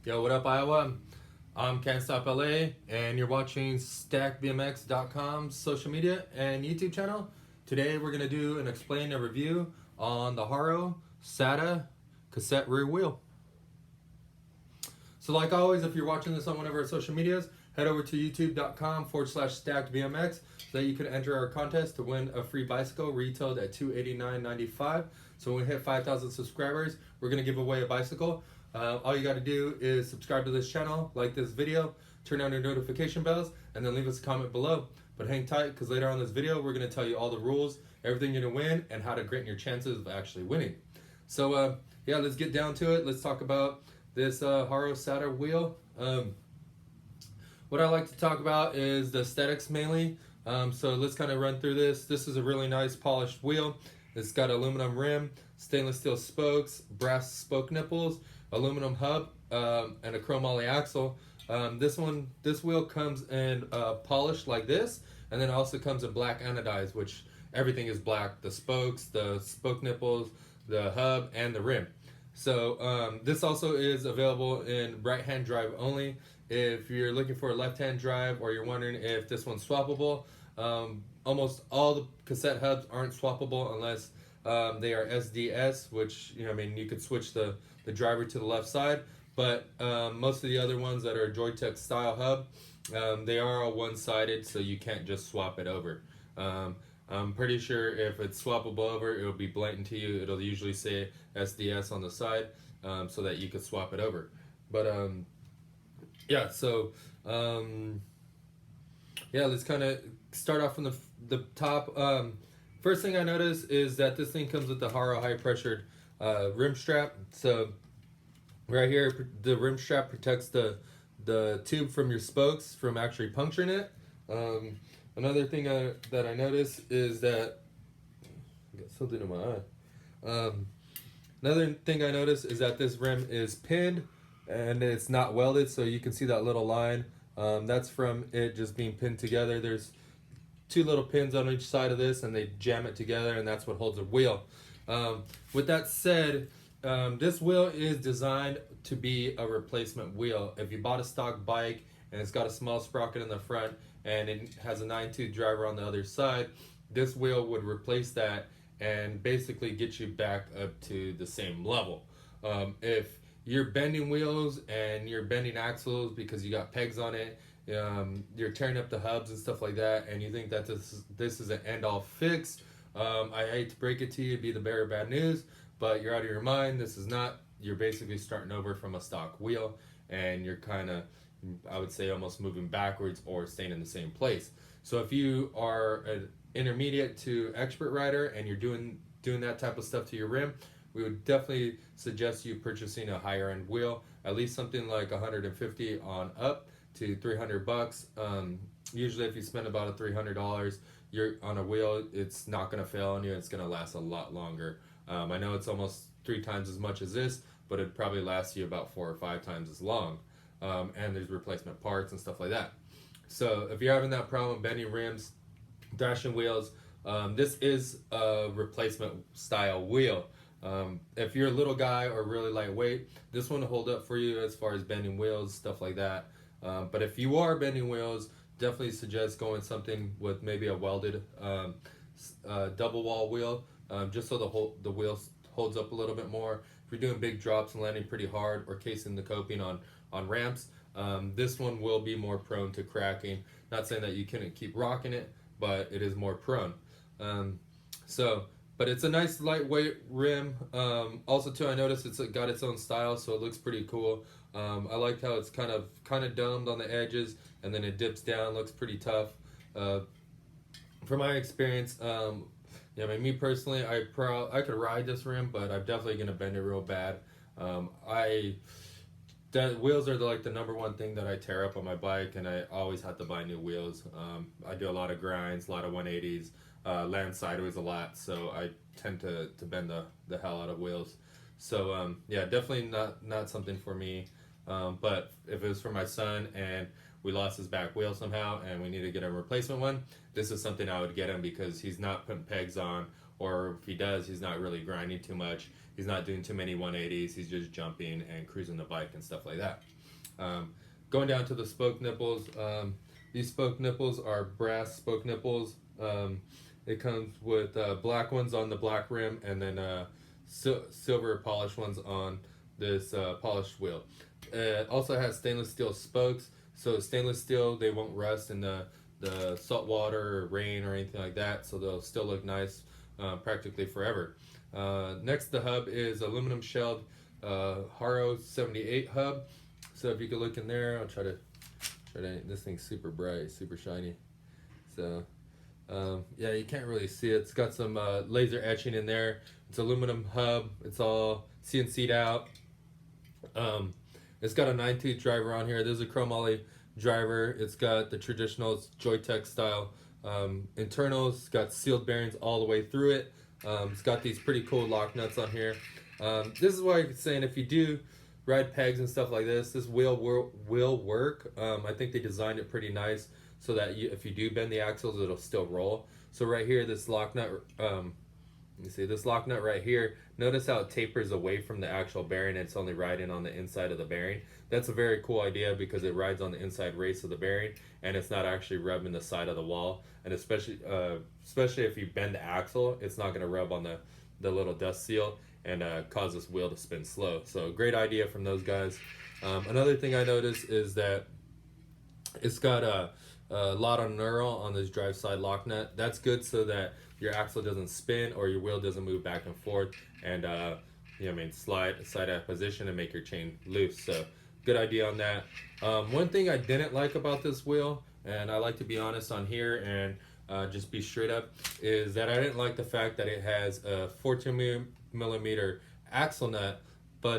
Yo, what up, Iowa? I'm Can't Stop LA, and you're watching StackBMX.com's social media and YouTube channel. Today, we're gonna do and explain a review on the Haro Sata cassette rear wheel. So, like always, if you're watching this on one of our social medias, head over to youtube.com/StackedBMX so that you can enter our contest to win a free bicycle retailed at $289.95. So when we hit 5,000 subscribers, we're gonna give away a bicycle. All you got to do is subscribe to this channel, like this video, turn on your notification bells, and then leave us a comment below. But hang tight, because later on in this video, we're going to tell you all the rules, everything you're going to win, and how to greaten your chances of actually winning. So, yeah, let's get down to it. Let's talk about this Haro Sata wheel. What I like to talk about is the aesthetics mainly. So let's kind of run through this. This is a really nice polished wheel. It's got aluminum rim, stainless steel spokes, brass spoke nipples, aluminum hub, and a chrome ollie axle. This wheel comes in polished like this, and then it also comes in black anodized, which everything is black: the spokes, the spoke nipples, the hub, and the rim. So this also is available in right-hand drive only. If you're looking for a left-hand drive, or you're wondering if this one's swappable, almost all the cassette hubs aren't swappable unless they are SDS, which you could switch the driver to the left side. But most of the other ones that are Joytech style hub, they are all one-sided, so you can't just swap it over. I'm pretty sure if it's swappable over, it'll be blatant to you. It'll usually say SDS on the side, so that you could swap it over. But yeah, so yeah, let's kind of start off from the top. First thing I noticed is that this thing comes with the Haro high pressured rim strap. So right here, the rim strap protects the tube from your spokes from actually puncturing it. Another thing that I noticed is that I got something in my eye. Another thing I noticed is that this rim is pinned and it's not welded, so you can see that little line. That's from it just being pinned together. There's two little pins on each side of this, and they jam it together, and that's what holds the wheel. With that said, this wheel is designed to be a replacement wheel. If you bought a stock bike and it's got a small sprocket in the front and it has a 9-tooth driver on the other side, this wheel would replace that and basically get you back up to the same level. If you're bending wheels and you're bending axles because you got pegs on it, you're tearing up the hubs and stuff like that, and you think that this is an end-all fix, I hate to break it to you, be the bearer of bad news, but you're out of your mind. This is not. You're basically starting over from a stock wheel, and you're kind of, I would say, almost moving backwards or staying in the same place. So if you are an intermediate to expert rider and you're doing that type of stuff to your rim, we would definitely suggest you purchasing a higher end wheel, at least something like 150 on up to $300. Usually if you spend about $300 you're on a wheel, it's not going to fail on you. It's going to last a lot longer. I know it's almost 3 times as much as this, but it probably lasts you about 4 or 5 times as long. And there's replacement parts and stuff like that. So if you're having that problem bending rims, thrashing wheels, this is a replacement style wheel. If you're a little guy or really lightweight, this one will hold up for you as far as bending wheels, stuff like that. But if you are bending wheels, definitely suggest going something with maybe a welded double wall wheel, just so the wheel holds up a little bit more. If you're doing big drops and landing pretty hard or casing the coping on ramps, this one will be more prone to cracking. Not saying that you couldn't keep rocking it, but it is more prone. But it's a nice lightweight rim. Also too, I noticed it's got its own style, so it looks pretty cool. I like how it's kind of domed on the edges, and then it dips down, looks pretty tough. From my experience, me personally, I could ride this rim, but I'm definitely gonna bend it real bad. Wheels are the number one thing that I tear up on my bike, and I always have to buy new wheels. I do a lot of grinds, a lot of 180s, land sideways a lot, so I tend to bend the hell out of wheels. So yeah, definitely not something for me. But if it was for my son and we lost his back wheel somehow and we need to get a replacement one, this is something I would get him, because he's not putting pegs on, or if he does, he's not really grinding too much. He's not doing too many 180s. He's just jumping and cruising the bike and stuff like that. Going down to the spoke nipples, these spoke nipples are brass spoke nipples. It comes with black ones on the black rim, and then silver polished ones on this polished wheel. It also has stainless steel spokes, so stainless steel, they won't rust in the salt water or rain or anything like that, so they'll still look nice practically forever. Next, the hub is aluminum shelled Haro 78 hub. So if you could look in there, I'll try to, this thing's super bright, super shiny. So yeah, you can't really see it. It's got some laser etching in there. It's aluminum hub. It's all CNC'd out. It's got a 9-tooth driver on here. There's a chromoly driver. It's got the traditional Joytech style internals. It's got sealed bearings all the way through it. It's got these pretty cool lock nuts on here. This is why I'm saying if you do ride pegs and stuff like this wheel will work. I think they designed it pretty nice so that if you do bend the axles, it'll still roll. So right here, this lock nut, you see this lock nut right here, notice how it tapers away from the actual bearing. It's only riding on the inside of the bearing. That's a very cool idea because it rides on the inside race of the bearing and it's not actually rubbing the side of the wall. And especially if you bend the axle, it's not going to rub on the little dust seal and cause this wheel to spin slow. So great idea from those guys. Another thing I noticed is that it's got a lot of knurl on this drive side lock nut. That's good so that your axle doesn't spin or your wheel doesn't move back and forth and slide out of position and make your chain loose. So good idea on that. One thing I didn't like about this wheel, and I like to be honest on here and just be straight up, is that I didn't like the fact that it has a 14mm axle nut, but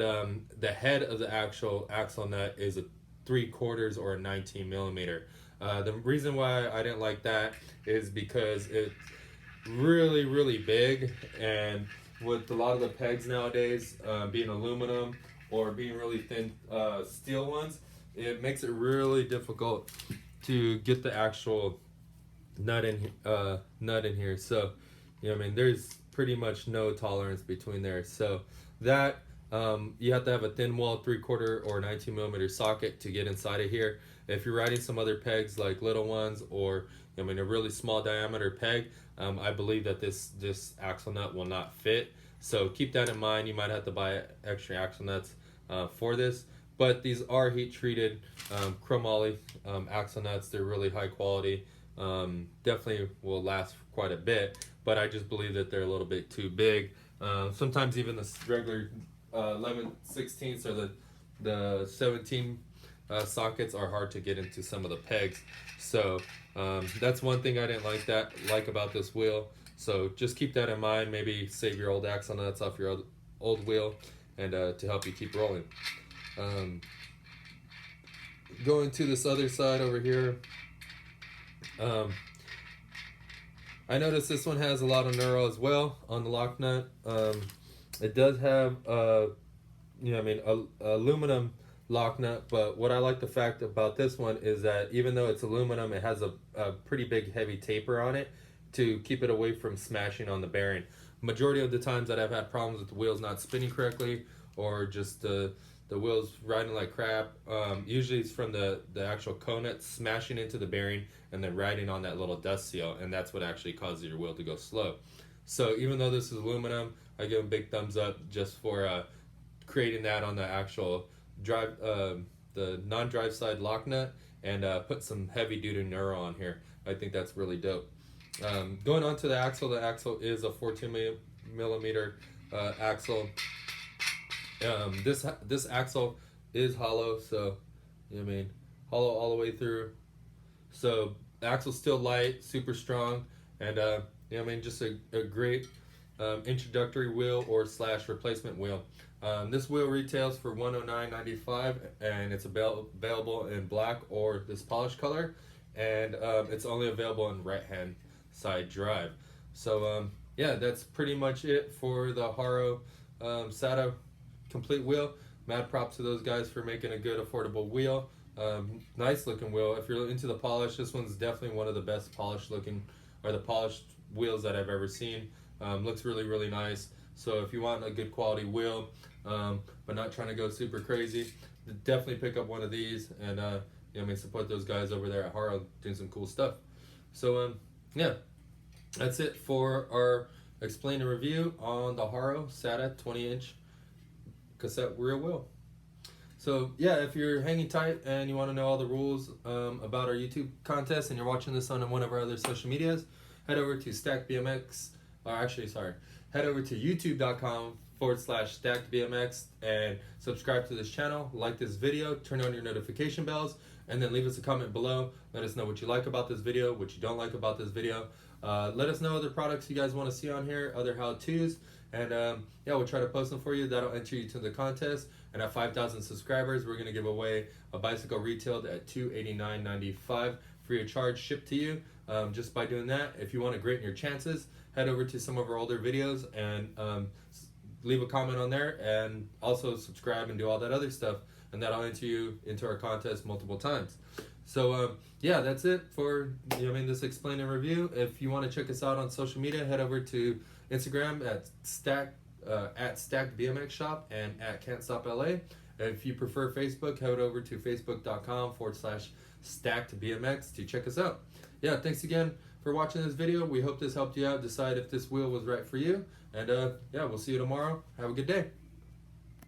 the head of the actual axle nut is a 3/4 or a 19mm. The reason why I didn't like that is because it's really big, and with a lot of the pegs nowadays being aluminum or being really thin steel ones, it makes it really difficult to get the actual nut in here. So there's pretty much no tolerance between there. So that you have to have a thin wall 3/4 or 19mm socket to get inside of here. If you're riding some other pegs like little ones or a really small diameter peg, I believe that this axle nut will not fit. So keep that in mind. You might have to buy extra axle nuts for this. But these are heat treated chromoly axle nuts. They're really high quality. Definitely will last quite a bit. But I just believe that they're a little bit too big. Sometimes even the regular 11/16 or the 17 sockets are hard to get into some of the pegs. So that's one thing I didn't like about this wheel. So just keep that in mind. Maybe save your old axle nuts off your old wheel and to help you keep rolling. Going to this other side over here, I noticed this one has a lot of knurl as well on the lock nut. It does have aluminum lock nut, but what I like the fact about this one is that even though it's aluminum, it has a pretty big heavy taper on it to keep it away from smashing on the bearing. Majority of the times that I've had problems with the wheels not spinning correctly or just the wheels riding like crap, usually it's from the actual cone smashing into the bearing and then riding on that little dust seal, and that's what actually causes your wheel to go slow. So even though this is aluminum, I give a big thumbs up just for creating that on the actual drive, the non-drive side lock nut, and put some heavy duty knurl on here. I think that's really dope. Going on to the axle is a 14mm axle. This axle is hollow, so hollow all the way through. So the axle's still light, super strong, and just a great introductory wheel or / replacement wheel. This wheel retails for $109.95, and it's available in black or this polished color, and it's only available in right-hand side drive. So yeah, that's pretty much it for the Haro Sata complete wheel. Mad props to those guys for making a good affordable wheel. Nice looking wheel. If you're into the polish, this one's definitely one of the best polished wheels that I've ever seen. Looks really nice. So if you want a good quality wheel, but not trying to go super crazy, definitely pick up one of these and you know, I mean, support those guys over there at Haro doing some cool stuff. So yeah, that's it for our explain and review on the Haro Sata 20-inch cassette rear wheel. So yeah, if you're hanging tight and you want to know all the rules about our YouTube contest and you're watching this on one of our other social medias, head over to StackBMX, or actually, sorry, head over to youtube.com/StackedBMX and subscribe to this channel, like this video, turn on your notification bells, and then leave us a comment below. Let us know what you like about this video, what you don't like about this video. Let us know other products you guys want to see on here, other how-tos, and yeah, we'll try to post them for you. That'll enter you to the contest. And at 5,000 subscribers, we're going to give away a bicycle retailed at $289.95, free of charge, shipped to you. Just by doing that, if you want to greaten your chances, head over to some of our older videos and leave a comment on there, and also subscribe and do all that other stuff, and that'll enter you into our contest multiple times. So yeah, that's it for this explain and review. If you want to check us out on social media, head over to Instagram at Stacked BMX Shop and at Can't Stop LA. If you prefer Facebook, head over to facebook.com/StackedBMX to check us out. Yeah, thanks again for watching this video. We hope this helped you out decide if this wheel was right for you. And yeah, we'll see you tomorrow. Have a good day.